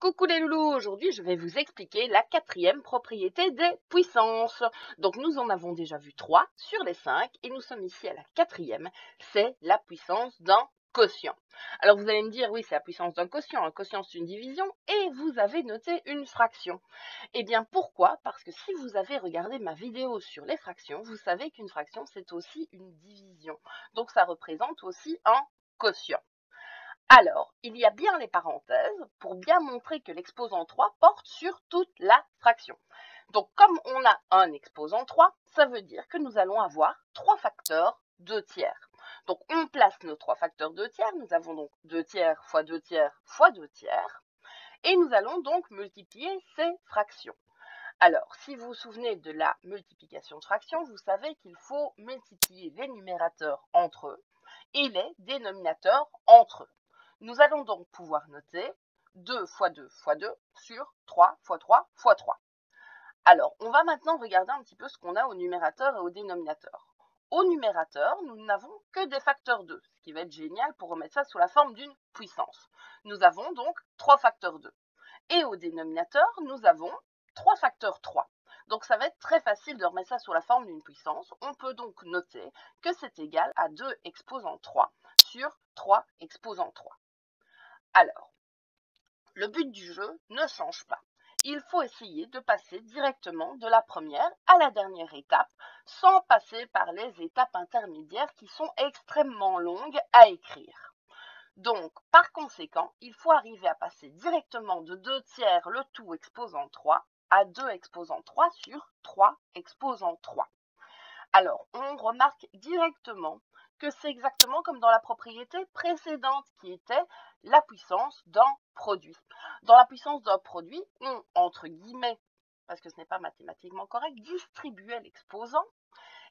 Coucou les loulous, aujourd'hui je vais vous expliquer la quatrième propriété des puissances. Donc nous en avons déjà vu 3 sur les 5 et nous sommes ici à la quatrième, c'est la puissance d'un quotient. Alors vous allez me dire, oui c'est la puissance d'un quotient, un quotient c'est une division et vous avez noté une fraction. Eh bien pourquoi? Parce que si vous avez regardé ma vidéo sur les fractions, vous savez qu'une fraction c'est aussi une division. Donc ça représente aussi un quotient. Alors, il y a bien les parenthèses pour bien montrer que l'exposant 3 porte sur toute la fraction. Donc, comme on a un exposant 3, ça veut dire que nous allons avoir 3 facteurs 2 tiers. Donc, on place nos 3 facteurs 2 tiers. Nous avons donc 2 tiers fois 2 tiers fois 2 tiers. Et nous allons donc multiplier ces fractions. Alors, si vous vous souvenez de la multiplication de fractions, vous savez qu'il faut multiplier les numérateurs entre eux et les dénominateurs entre eux. Nous allons donc pouvoir noter 2 fois 2 fois 2 sur 3 fois 3 fois 3. Alors, on va maintenant regarder un petit peu ce qu'on a au numérateur et au dénominateur. Au numérateur, nous n'avons que des facteurs 2, ce qui va être génial pour remettre ça sous la forme d'une puissance. Nous avons donc 3 facteurs 2. Et au dénominateur, nous avons 3 facteurs 3. Donc ça va être très facile de remettre ça sous la forme d'une puissance. On peut donc noter que c'est égal à 2 exposant 3 sur 3 exposant 3. Alors, le but du jeu ne change pas. Il faut essayer de passer directement de la première à la dernière étape sans passer par les étapes intermédiaires qui sont extrêmement longues à écrire. Donc, par conséquent, il faut arriver à passer directement de 2 tiers le tout exposant 3 à 2 exposant 3 sur 3 exposant 3. Alors, on remarque directement que c'est exactement comme dans la propriété précédente qui était la puissance d'un produit. Dans la puissance d'un produit, on, entre guillemets, parce que ce n'est pas mathématiquement correct, distribuait l'exposant.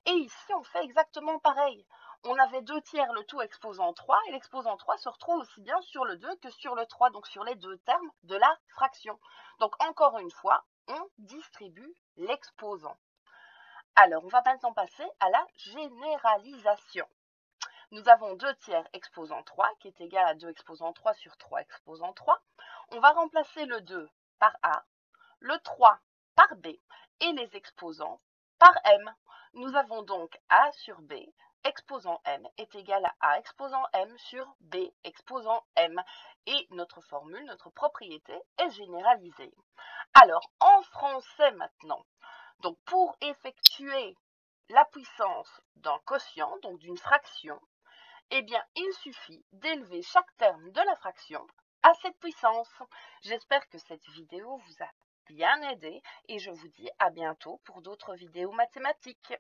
Et ici, on fait exactement pareil. On avait 2 tiers le tout exposant 3 et l'exposant 3 se retrouve aussi bien sur le 2 que sur le 3, donc sur les deux termes de la fraction. Donc encore une fois, on distribue l'exposant. Alors, on va maintenant passer à la généralisation. Nous avons 2 tiers exposant 3 qui est égal à 2 exposant 3 sur 3 exposant 3. On va remplacer le 2 par A, le 3 par B et les exposants par M. Nous avons donc A sur B exposant M est égal à A exposant M sur B exposant M. Et notre formule, notre propriété est généralisée. Alors, en français maintenant, donc pour effectuer la puissance d'un quotient, donc d'une fraction, eh bien, il suffit d'élever chaque terme de la fraction à cette puissance. J'espère que cette vidéo vous a bien aidé et je vous dis à bientôt pour d'autres vidéos mathématiques.